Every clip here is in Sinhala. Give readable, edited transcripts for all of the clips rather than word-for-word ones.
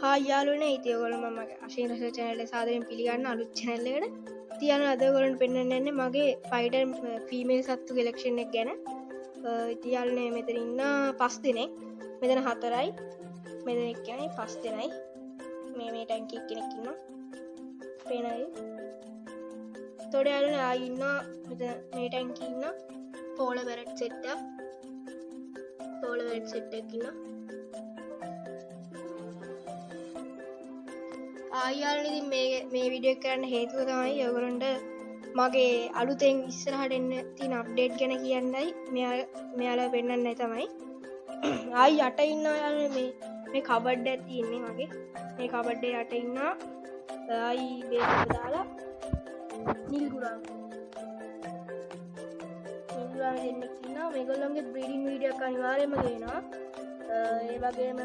හා යාලුවනේ ඉතින් ඔයගොල්ලෝ මම අශීන් රස channel එක සාදරයෙන් පිළිගන්න අලුත් channel එකට. ඉතින් අද ඔයගොල්ලන්ට පෙන්වන්න යන්නේ මගේ spider female සත්තු collection එක ගැන. ඉතින් යාළුවනේ මෙතන ඉන්න 5 දෙනෙක්. මෙතන 4යි. මෙතන එක්කෙනයි 5 දෙනයි. මේ ටැංකිය කෙනෙක් ඉන්නවා. පේනයි. තොඩ යාළුවනේ ආයි ඉන්නවා මෙතන මේ ටැංකිය ඉන්නවා. polar parrot set එක. polar parrot set එකක් ඉන්නවා. ආයාලනේ ඉතින් මේ වීඩියෝ එක කරන්න හේතුව තමයි ඔයගොල්ලන්ට මගේ අලුතෙන් ඉස්සරහට එන්න තියෙන අප්ඩේට් ගැන කියන්නයි මෙයාලා පෙන්වන්නයි තමයි. ආයි යට ඉන්නවා යාළුවනේ මේ කබඩ් එක තියෙන්නේ මගේ. මේ කබඩ් එක යට ඉන්නවා. ආයි බේස් එක දාලා නිල්ගුරාම දෙන්නෙක් ඉන්නවා. මේගොල්ලන්ගේ බ්‍රීඩින් වීඩියෝ එක අනිවාර්යයෙන්ම ගේනවා. ඒ වගේම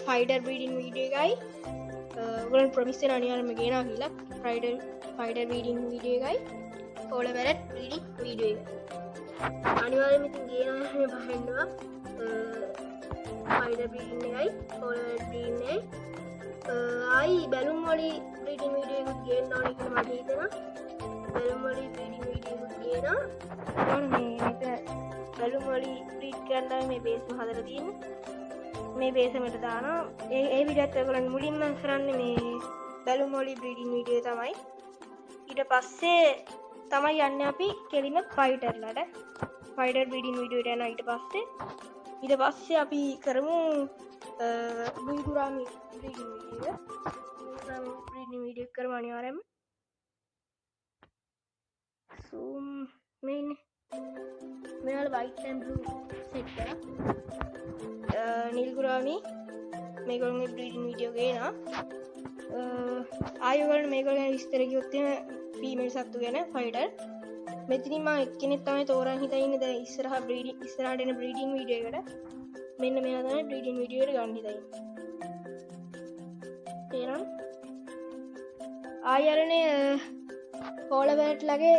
ෆයිඩර් බ්‍රීඩින් වීඩියෝ එකයි ඔයගොල්ලන් ප්‍රොමිස් වෙන අනිවාර්යයෙන්ම ගේනවා කියලා. ෆයිඩර් බ්‍රීඩින් වීඩියෝ එකයි polar parrot බ්‍රීඩින් වීඩියෝ එක අනිවාර්යයෙන්ම ඉතින් ගේනවා මේ බහින්නවා. ෆයිඩර් බ්‍රීඩින් එකයි polar parrot බ්‍රීඩින් එකයි ආයි බැලුම් වලි බ්‍රීඩින් වීඩියෝ එකක් ගේන්න ඕනේ කියලා මට හිතෙනවා. බැලුම් වලි බ්‍රීඩින් වීඩියෝ එකක් ගේනවා. මේ බැලුම් වලි බ්‍රීඩ් කරන්න මේ බේස් එක හදලා තියෙන්නේ. මේ බේසමට දානවා. ඒ විදිහට ඔයගොල්ලන් මුලින්ම කරන්නේ මේ බැලුම් වලි බ්‍රීඩින් වීඩියෝ තමයි. ඊට පස්සේ තමයි යන්නේ අපි කෙලිම ෆයිටර්ලට. ෆයිටර් බ්‍රීඩින් වීඩියෝ එකට යනවා ඊට පස්සේ අපි කරමු බුයිගුරාමි බ්‍රීඩින් වීඩියෝ එක. බුයිගුරාමි බ්‍රීඩින් වීඩියෝ එක කරමු අනිවාර්යයෙන්ම. zoom මෙයාලා white and blue set කරා. නිල්ගුරාමි මේගොල්ලන්ගේ බ්‍රීඩින් වීඩියෝ ගේනවා. ආයෝගොල්ලෝ මේගොල්ලෝ ගැන විස්තර කිව්වොත් එහෙම ෆීමේල් සත්තු ගැන ෆයිටර්. මෙතනින් මම එක්කෙනෙක් තමයි තෝරන් හිතා ඉන්නේ දැන් ඉස්සරහට එන බ්‍රීඩින් වීඩියෝ එකට. මෙන්න මෙයා තමයි බ්‍රීඩින් වීඩියෝ එකට ගන්න හිතා ඉන්නේ. තේරෙනවද? ආයරනේ polar parrot ලගේ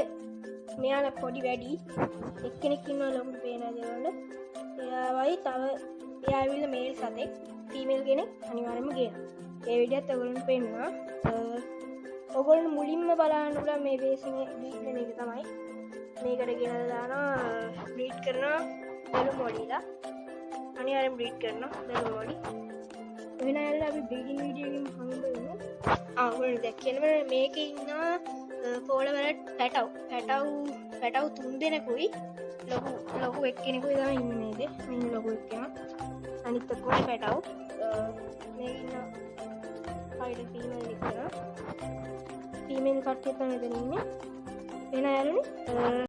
මෙයාලා පොඩි වැඩි එක්කෙනෙක් ඉන්නවා ලොකු පේනවා දේවල්. එයාවයි තව එයා ඇවිල්ලා මේල් සතෙක් ෆීමේල් කෙනෙක් අනිවාර්යයෙන්ම ගේනවා. ඒ විදිහට ඔයගොල්ලන්ට පේනවා. ඔයගොල්ලෝ මුලින්ම බලන්න පුළුවන් මේ බේස් එකේ බ්‍රීඩ් කරන එක තමයි. මේකට ගෙනලා දානවා බ්‍රීඩ් කරනවා බැලුම් වලිලා. අනිවාර්යෙන් බ්‍රීඩ් කරනවා බැලුම් වලි. වෙන ඇල්ල අපි බ්‍රීඩින් වීඩියෝ එකකින් හම්බ වෙනවා. ඔයගොල්ලෝ දැක්කේම මේකේ ඉන්නවා polar parrot පැටව් 3 දෙනෙකුයි ලොකු එක්කෙනෙකුයි තමයි ඉන්නේ නේද? මෙන්න ලොකු එක්කෙනා. අනිත් ඔක්කොම පැටව්. මේ ඉන්න ෆයිටර් ෆීමේල් එක. ෆීමේල් කට්ටිය තමයි මෙතන ඉන්නේ. වෙන යාළුවනේ